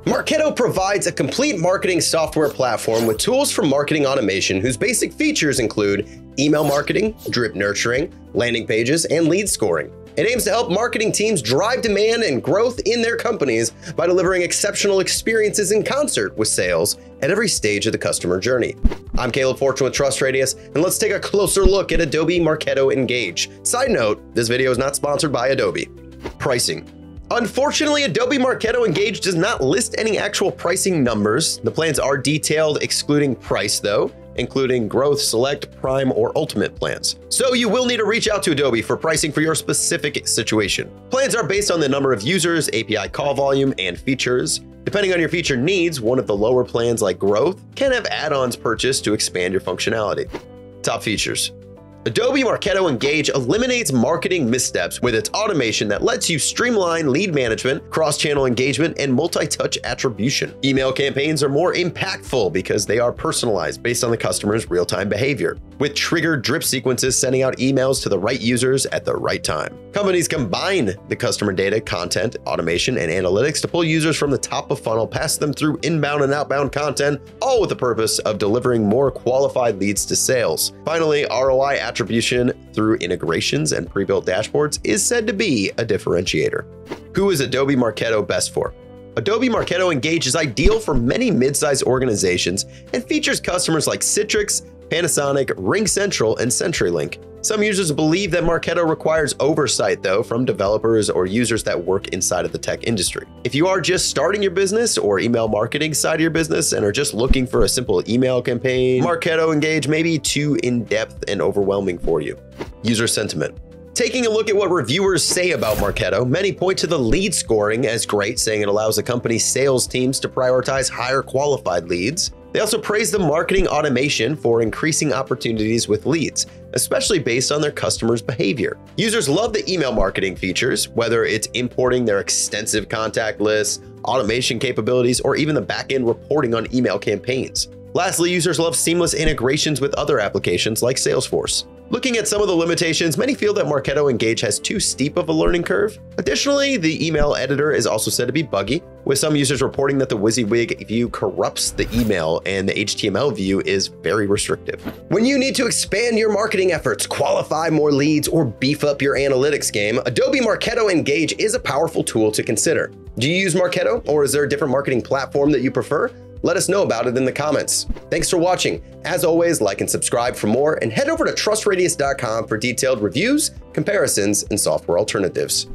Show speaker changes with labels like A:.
A: Marketo provides a complete marketing software platform with tools for marketing automation whose basic features include email marketing, drip nurturing, landing pages, and lead scoring. It aims to help marketing teams drive demand and growth in their companies by delivering exceptional experiences in concert with sales at every stage of the customer journey. I'm Caleb Fortune with Trust Radius, and let's take a closer look at Adobe Marketo Engage. Side note, this video is not sponsored by Adobe. Pricing. Unfortunately, Adobe Marketo Engage does not list any actual pricing numbers. The plans are detailed, excluding price though, including Growth, Select, Prime, or Ultimate plans. So you will need to reach out to Adobe for pricing for your specific situation. Plans are based on the number of users, API call volume, and features. Depending on your feature needs, one of the lower plans like Growth can have add-ons purchased to expand your functionality. Top features. Adobe Marketo Engage eliminates marketing missteps with its automation that lets you streamline lead management, cross-channel engagement, and multi-touch attribution. Email campaigns are more impactful because they are personalized based on the customer's real-time behavior, with triggered drip sequences sending out emails to the right users at the right time. Companies combine the customer data, content, automation, and analytics to pull users from the top of funnel, pass them through inbound and outbound content, all with the purpose of delivering more qualified leads to sales. Finally, ROI attribution through integrations and pre-built dashboards is said to be a differentiator. Who is Adobe Marketo best for? Adobe Marketo Engage is ideal for many mid-sized organizations and features customers like Citrix, Panasonic, RingCentral, and CenturyLink. Some users believe that Marketo requires oversight, though, from developers or users that work inside of the tech industry. If you are just starting your business or email marketing side of your business and are just looking for a simple email campaign, Marketo Engage may be too in-depth and overwhelming for you. User sentiment. Taking a look at what reviewers say about Marketo, many point to the lead scoring as great, saying it allows a company's sales teams to prioritize higher qualified leads. They also praise the marketing automation for increasing opportunities with leads, especially based on their customers' behavior. Users love the email marketing features, whether it's importing their extensive contact lists, automation capabilities, or even the back-end reporting on email campaigns. Lastly, users love seamless integrations with other applications like Salesforce. Looking at some of the limitations, many feel that Marketo Engage has too steep of a learning curve. Additionally, the email editor is also said to be buggy, with some users reporting that the WYSIWYG view corrupts the email and the HTML view is very restrictive. When you need to expand your marketing efforts, qualify more leads, or beef up your analytics game, Adobe Marketo Engage is a powerful tool to consider. Do you use Marketo, or is there a different marketing platform that you prefer? Let us know about it in the comments. Thanks for watching. As always, like and subscribe for more, and head over to trustradius.com for detailed reviews, comparisons, and software alternatives.